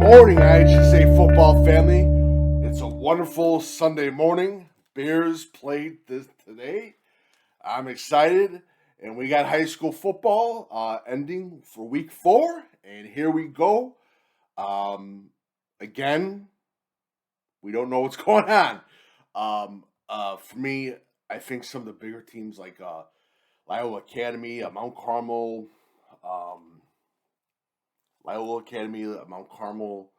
morning, IHSA football family. It's a wonderful Sunday morning. Bears played this today. I'm excited, and we got high school football ending for week 4, and here we go. Again, we don't know what's going on. For me, I think some of the bigger teams like Loyola Academy, Mount Carmel, Loyola Academy, Mount Carmel,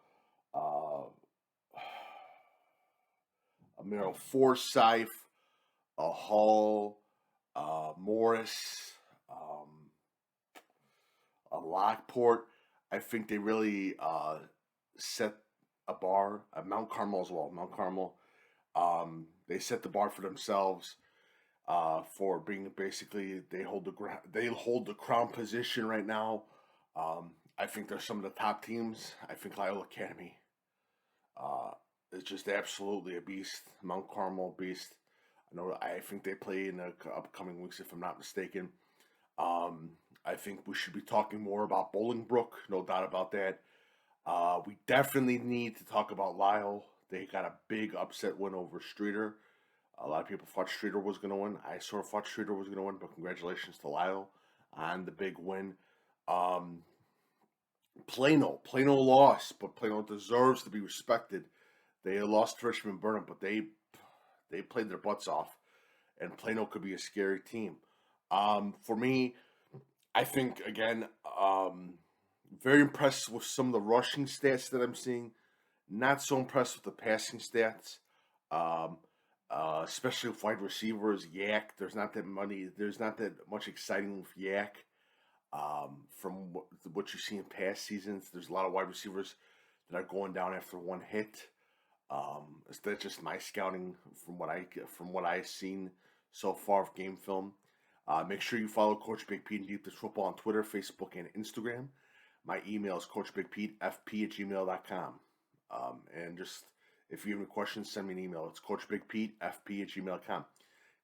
Merrill Forsyth, Hall, Morris, Lockport. I think they really set a bar. Mount Carmel as well. Mount Carmel, they set the bar for themselves for being basically they hold the crown position right now. I think they're some of the top teams. I think Loyola Academy is just absolutely a beast. Mount Carmel beast. I think they play in the upcoming weeks, if I'm not mistaken. I think we should be talking more about Bolingbrook, no doubt about that. We definitely need to talk about Lyle. They got a big upset win over Streeter. A lot of people thought Streeter was going to win. I sort of thought Streeter was going to win, but congratulations to Lyle on the big win. Plano lost, but Plano deserves to be respected. They lost to Richmond Burnham, but they played their butts off, and Plano could be a scary team. For me, I think, again, very impressed with some of the rushing stats that I'm seeing. Not so impressed with the passing stats, especially with wide receivers. Yak, there's not that much exciting with Yak. From what you see in past seasons, there's a lot of wide receivers that are going down after one hit. That's just my scouting from what I've seen so far of game film. Make sure you follow Coach Big Pete and Deep Dish Football on Twitter, Facebook, and Instagram. My email is coachbigpetefp@gmail.com. And just if you have any questions, send me an email. It's coachbigpetefp@gmail.com.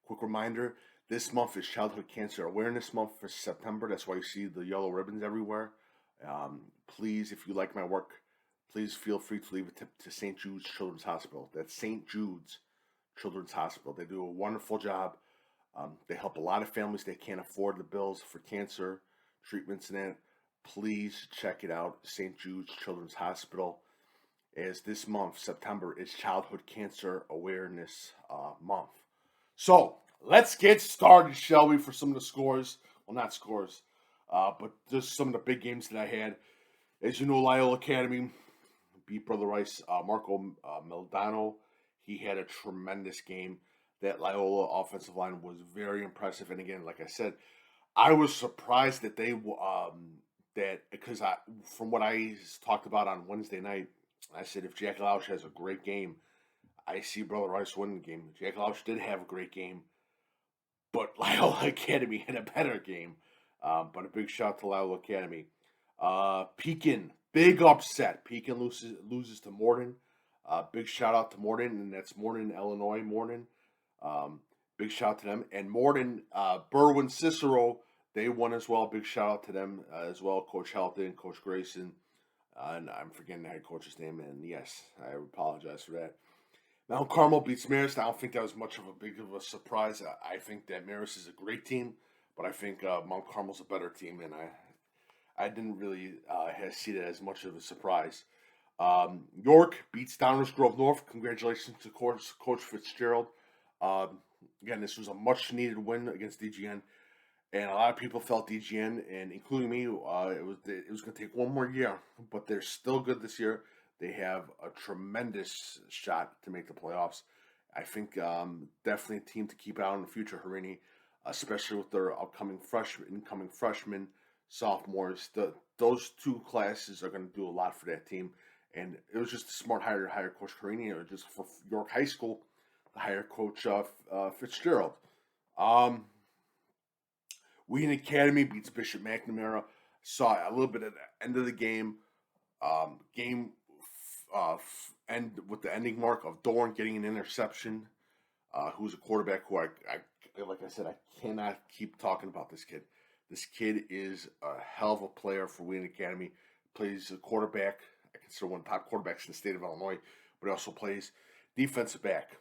Quick reminder: this month is Childhood Cancer Awareness Month for September. That's why you see the yellow ribbons everywhere. Please, if you like my work, please feel free to leave a tip to St. Jude's Children's Hospital. That's St. Jude's Children's Hospital. They do a wonderful job. They help a lot of families that can't afford the bills for cancer treatments and that. Please check it out, St. Jude's Children's Hospital, as this month, September, is Childhood Cancer Awareness Month. So, let's get started, shall we, for some of the scores. Well, not scores, but just some of the big games that I had. As you know, Loyola Academy beat Brother Rice. Marco Meldano, he had a tremendous game. That Loyola offensive line was very impressive. And again, like I said, I was surprised that they because from what I talked about on Wednesday night, I said if Jack Lausch has a great game, I see Brother Rice winning the game. Jack Lausch did have a great game, but Loyola Academy had a better game. But a big shout to Loyola Academy. Pekin, big upset. Pekin loses to Morden. Big shout out to Morden, and that's Morden, Illinois. Morden. Big shout out to them. And Morden, Berwyn Cicero, they won as well. Big shout out to them as well. Coach Helton, Coach Grayson, and I'm forgetting the head coach's name. And yes, I apologize for that. Mount Carmel beats Marist. I don't think that was much of a surprise. I think that Marist is a great team, but I think Mount Carmel's a better team, and I didn't really see that as much of a surprise. York beats Downers Grove North. Congratulations to Coach Fitzgerald. Again, this was a much-needed win against DGN, and a lot of people felt DGN, and including me, it was going to take one more year, but they're still good this year. They have a tremendous shot to make the playoffs. I think definitely a team to keep out in the future, Harini, especially with their incoming freshmen, sophomores. Those two classes are going to do a lot for that team, and it was just a smart hire to hire Coach Harini, or just for York High School to hire Coach Fitzgerald. Wheaton Academy beats Bishop McNamara. Saw a little bit at the end of the game. End with the ending mark of Dorn getting an interception. Who's a quarterback who I like I said, I cannot keep talking about this kid. This kid is a hell of a player for Wheaton Academy. Plays a quarterback. I consider one of the top quarterbacks in the state of Illinois, but he also plays defensive back.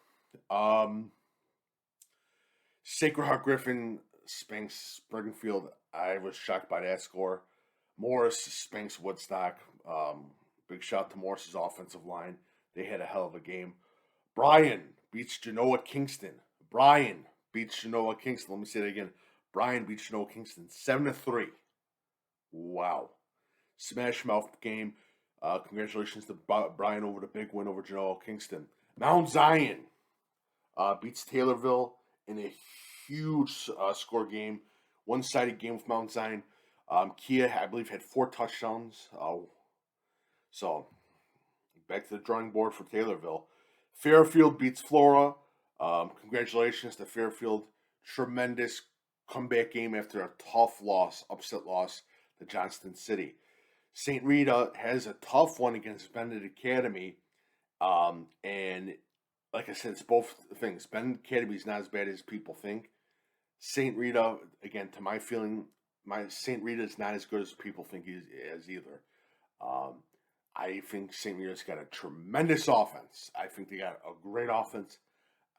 Sacred Heart Griffin spanks Springfield. I was shocked by that score. Morris spanks Woodstock. Big shout to Morris's offensive line. They had a hell of a game. Bryan beats Genoa Kingston. Bryan beats Genoa Kingston. Let me say that again. Bryan beats Genoa Kingston 7-3. Wow. Smash mouth game. Congratulations to Bryan over the big win over Genoa Kingston. Mount Zion beats Taylorville in a huge score game. One-sided game with Mount Zion. Kia, I believe, had 4 touchdowns. So, back to the drawing board for Taylorville. Fairfield beats Flora. Congratulations to Fairfield. Tremendous comeback game after a tough loss, upset loss to Johnston City. St. Rita has a tough one against Bennett Academy. And like I said, it's both things. Bennett Academy is not as bad as people think. St. Rita, again, to my feeling, St. Rita is not as good as people think he is either. I think St. Rita's got a tremendous offense. I think they got a great offense.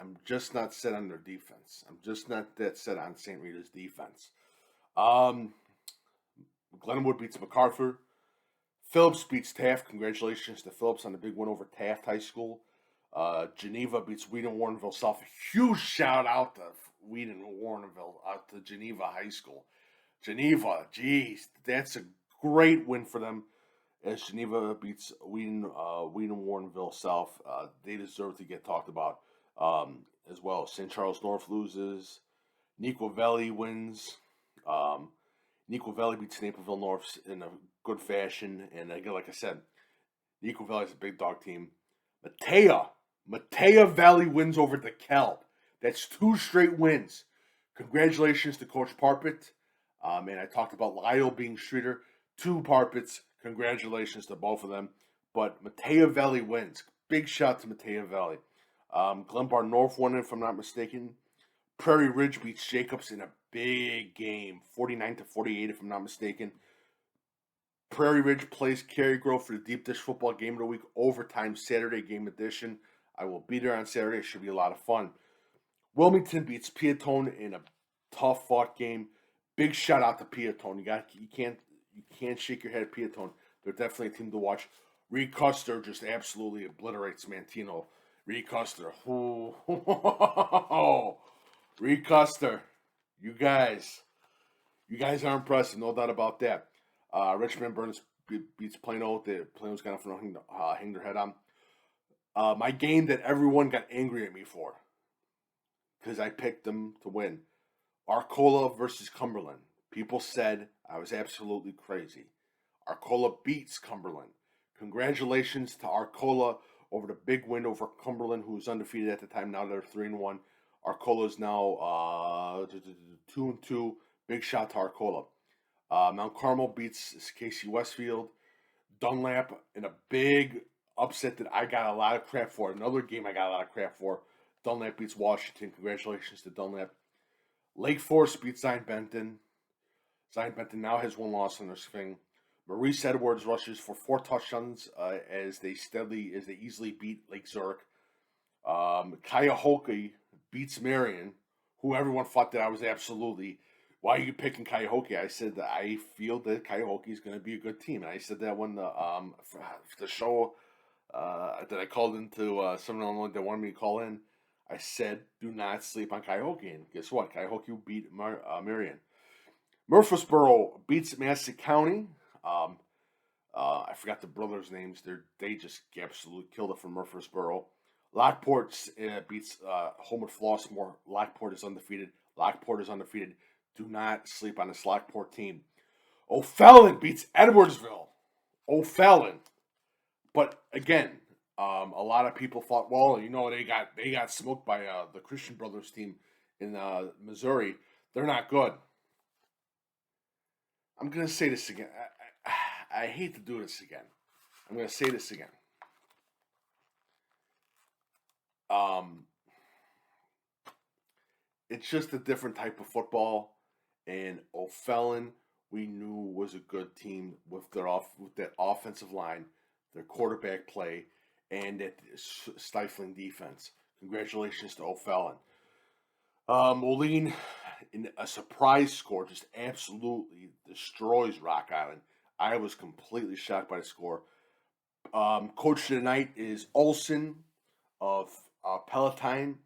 I'm just not set on their defense. I'm just not that set on St. Rita's defense. Glenwood beats MacArthur. Phillips beats Taft. Congratulations to Phillips on the big win over Taft High School. Geneva beats Wheaton-Warrenville South. A huge shout out to Wheaton-Warrenville, to Geneva High School. Geneva, geez, that's a great win for them. As Geneva beats Wheaton-Warrenville South, they deserve to get talked about as well. St. Charles North loses. Neuqua Valley wins. Neuqua Valley beats Naperville North in a good fashion. And again, like I said, Neuqua Valley is a big dog team. Matea Valley wins over DeKalb. That's 2 straight wins. Congratulations to Coach Parpet. And I talked about Lyle being Streeter. 2 Parpets. Congratulations to both of them. But Matea Valley wins. Big shout to Matea Valley. Glenbar North won, if I'm not mistaken. Prairie Ridge beats Jacobs in a big game. 49-48, if I'm not mistaken. Prairie Ridge plays Cary Grove for the Deep Dish Football Game of the Week Overtime Saturday Game Edition. I will be there on Saturday. It should be a lot of fun. Wilmington beats Piatone in a tough fought game. Big shout out to Piatone. You can't shake your head at Piatone. They're definitely a team to watch. Reed Custer just absolutely obliterates Mantino. Reed Custer. Reed Custer. You guys are impressive, no doubt about that. Richmond Burns beats Plano. Plano's got nothing to hang their head on. My game that everyone got angry at me for, because I picked them to win. Arcola versus Cumberland. People said I was absolutely crazy. Arcola beats Cumberland. Congratulations to Arcola over the big win over Cumberland, who was undefeated at the time. Now they're 3-1. Arcola is now 2-2. Big shout to Arcola. Mount Carmel beats Casey Westfield. Dunlap in a big upset that I got a lot of crap for. Another game I got a lot of crap for. Dunlap beats Washington. Congratulations to Dunlap. Lake Forest beats Zion Benton. Zion Benton now has 1 loss on their swing. Maurice Edwards rushes for 4 touchdowns as they easily beat Lake Zurich. Cuyahoga beats Marion, who everyone thought that I was absolutely. Why are you picking Cuyahoga? I said that I feel that Cuyahoga is going to be a good team, and I said that when the show that I called into someone that wanted me to call in. I said, do not sleep on Cuyahoga, and guess what? Cuyahoga beat Marion. Murfreesboro beats Massac County. I forgot the brothers' names. They just absolutely killed it for Murfreesboro. Lockport beats Homewood Flossmoor. Lockport is undefeated. Do not sleep on this Lockport team. O'Fallon beats Edwardsville. O'Fallon. But again, a lot of people thought, well, they got smoked by the Christian Brothers team in Missouri. They're not good. I'm going to say this again. I hate to do this again. I'm going to say this again. It's just a different type of football. And O'Fallon, we knew was a good team with that offensive line. their quarterback play, and that stifling defense. Congratulations to O'Fallon. Moline, in a surprise score, just absolutely destroys Rock Island. I was completely shocked by the score. Coach of the night is Olson of Palatine,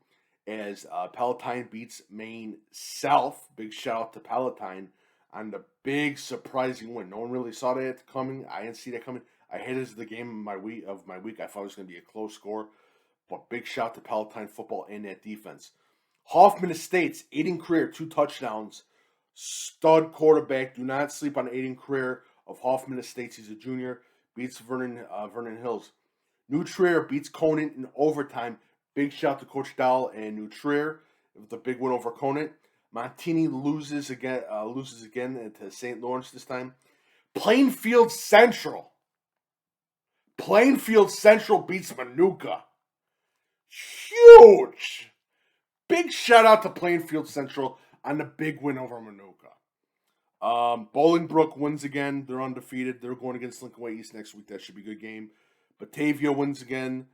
as Palatine beats Maine South. Big shout out to Palatine on the big surprising win. No one really saw that coming. I didn't see that coming. I had it as the game of my week. I thought it was going to be a close score, but big shout out to Palatine football and that defense. Hoffman Estates, Aiden Career, 2 touchdowns. Stud quarterback. Do not sleep on Aiden Career of Hoffman Estates. He's a junior. Beats Vernon Hills. New Trier beats Conant in overtime. Big shout to Coach Dowell and New Trier with a big win over Conant. Montini loses again to St. Lawrence this time. Plainfield Central beats Manuka. Huge. Big shout out to Plainfield Central on the big win over Manuka. Bolingbrook wins again. They're undefeated. They're going against Lincoln Way East next week. That should be a good game. Batavia wins again.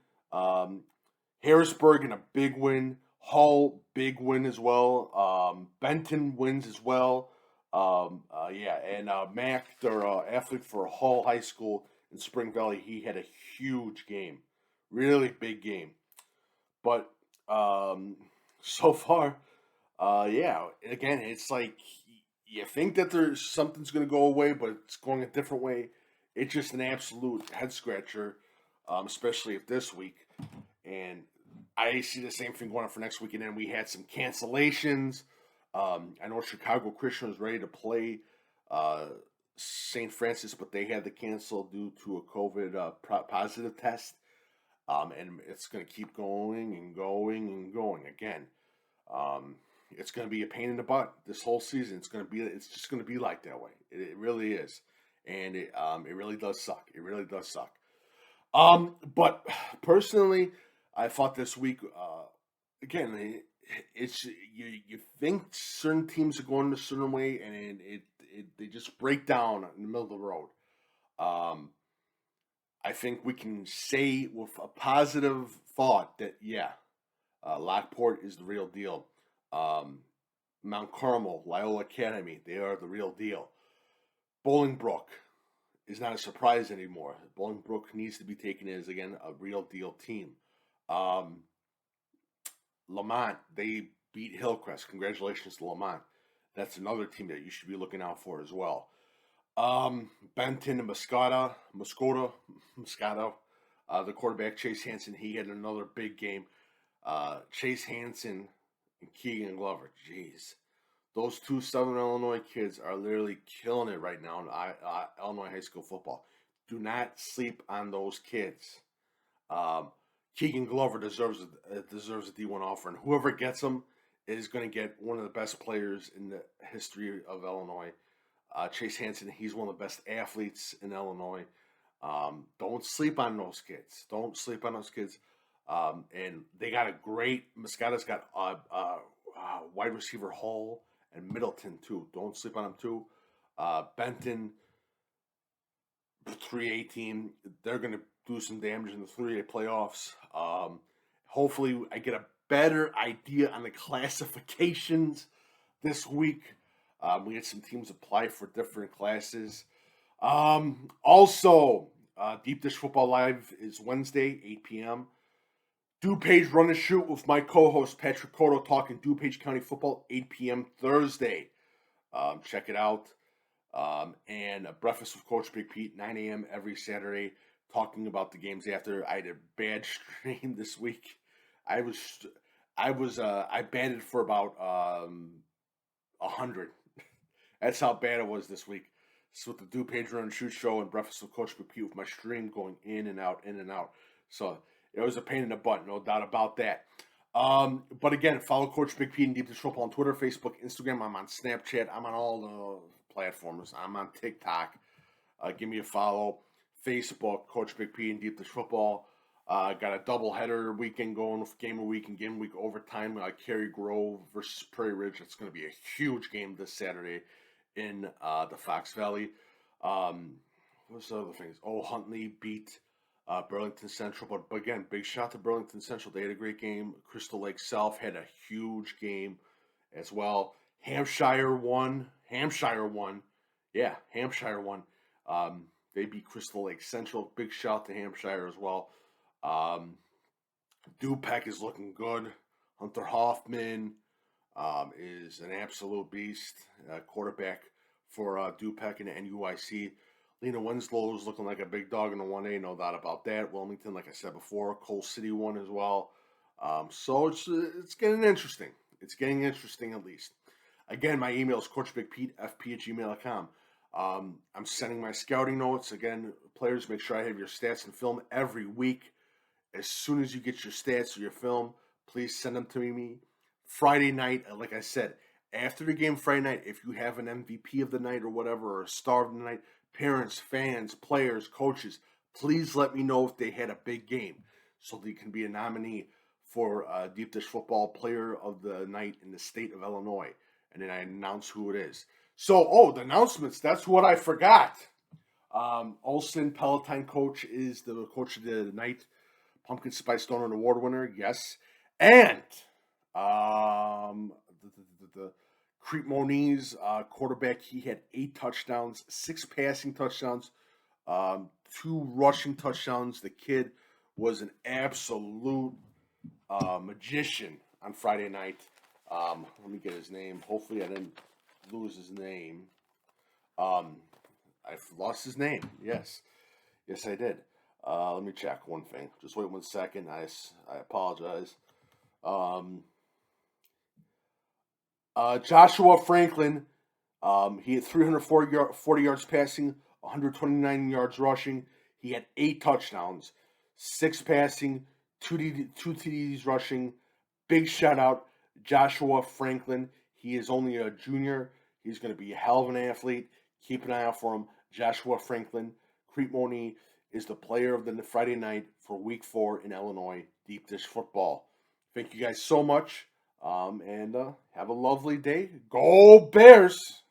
Harrisburg in a big win. Hull, big win as well. Benton wins as well. And Mac, their athlete for Hull High School in Spring Valley, he had a huge game. Really big game. But so far, again, it's like you think that there's something's going to go away, but it's going a different way. It's just an absolute head scratcher, especially if this week. And I see the same thing going on for next week. And then we had some cancellations. I know Chicago Christian was ready to play St. Francis, but they had to cancel due to a COVID positive test. And it's going to keep going and going and going again. It's going to be a pain in the butt this whole season. It's just going to be like that way. It really is, and it really does suck. It really does suck. But personally, I thought this week, again, it's you think certain teams are going a certain way, and they just break down in the middle of the road. I think we can say with a positive thought that Lockport is the real deal. Mount Carmel, Loyola Academy, they are the real deal. Bolingbrook is not a surprise anymore. Bolingbrook needs to be taken as, again, a real deal team. Lamont, they beat Hillcrest. Congratulations to Lamont. That's another team that you should be looking out for as well. Benton and Moscato, the quarterback, Chase Hansen, he had another big game. Chase Hansen and Keegan Glover, jeez. Those two Southern Illinois kids are literally killing it right now in Illinois high school football. Do not sleep on those kids. Keegan Glover deserves a D1 offer, and whoever gets him is going to get one of the best players in the history of Illinois. Chase Hansen, he's one of the best athletes in Illinois. Don't sleep on those kids. Don't sleep on those kids. And they got a great, Moscato's got wide receiver Hall and Middleton too. Don't sleep on them too. Benton, 3A team, they're going to do some damage in the 3A playoffs. Hopefully I get a better idea on the classifications this week. We had some teams apply for different classes. Also, Deep Dish Football Live is Wednesday, 8 p.m. DuPage Run and Shoot with my co-host Patrick Cotto talking DuPage County football, 8 p.m. Thursday. Check it out. And Breakfast with Coach Big Pete, 9 a.m. every Saturday, talking about the games after. I had a bad stream this week. I batted for about 100. That's how bad it was this week. So with the DuPage Run and Shoot show and Breakfast with Coach Big Pete with my stream going in and out. So it was a pain in the butt, no doubt about that. But again, follow Coach Big Pete and Deep Dish Football on Twitter, Facebook, Instagram. I'm on Snapchat. I'm on all the platforms. I'm on TikTok. Give me a follow. Facebook, Coach Big Pete and Deep Dish Football. Got a doubleheader weekend going with Game of Week and Game of Week overtime. Cary Grove versus Prairie Ridge. It's going to be a huge game this Saturday in the Fox Valley. What's the other things? Huntley beat Burlington Central. But again, big shout to Burlington Central. They had a great game. Crystal Lake South had a huge game as well. Hampshire won. Yeah, Hampshire won. They beat Crystal Lake Central. Big shout to Hampshire as well. Dupec is looking good. Hunter Hoffman is an absolute beast. Quarterback for Dupec and NUIC. Lena Winslow is looking like a big dog in the 1A, no doubt about that. Wilmington, like I said before, Coal City won as well. So it's getting interesting. It's getting interesting at least. Again, my email is coachbigpetefp@gmail.com. I'm sending my scouting notes. Again, players, make sure I have your stats and film every week. As soon as you get your stats or your film, please send them to me. Friday night, like I said, after the game Friday night, if you have an MVP of the night or whatever, or a star of the night, parents, fans, players, coaches, please let me know if they had a big game so they can be a nominee for Deep Dish Football Player of the Night in the state of Illinois. And then I announce who it is. So, the announcements, that's what I forgot. Olson, Palatine coach, is the coach of the night. Pumpkin Spice Donut Award winner, yes. And the Crete-Monee's quarterback, he had 8 touchdowns, 6 passing touchdowns, 2 rushing touchdowns. The kid was an absolute magician on Friday night. Let me get his name. Hopefully I didn't lose his name. I've lost his name. Yes, I did. Let me check one thing. Just wait 1 second. I apologize. Joshua Franklin. He had 340 yards passing, 129 yards rushing. He had 8 touchdowns, 6 passing, 2 TDs rushing. Big shout out, Joshua Franklin. He is only a junior. He's going to be a hell of an athlete. Keep an eye out for him. Joshua Franklin. Crete-Monee is the player of the Friday night for Week 4 in Illinois Deep Dish Football. Thank you guys so much, and have a lovely day. Go Bears!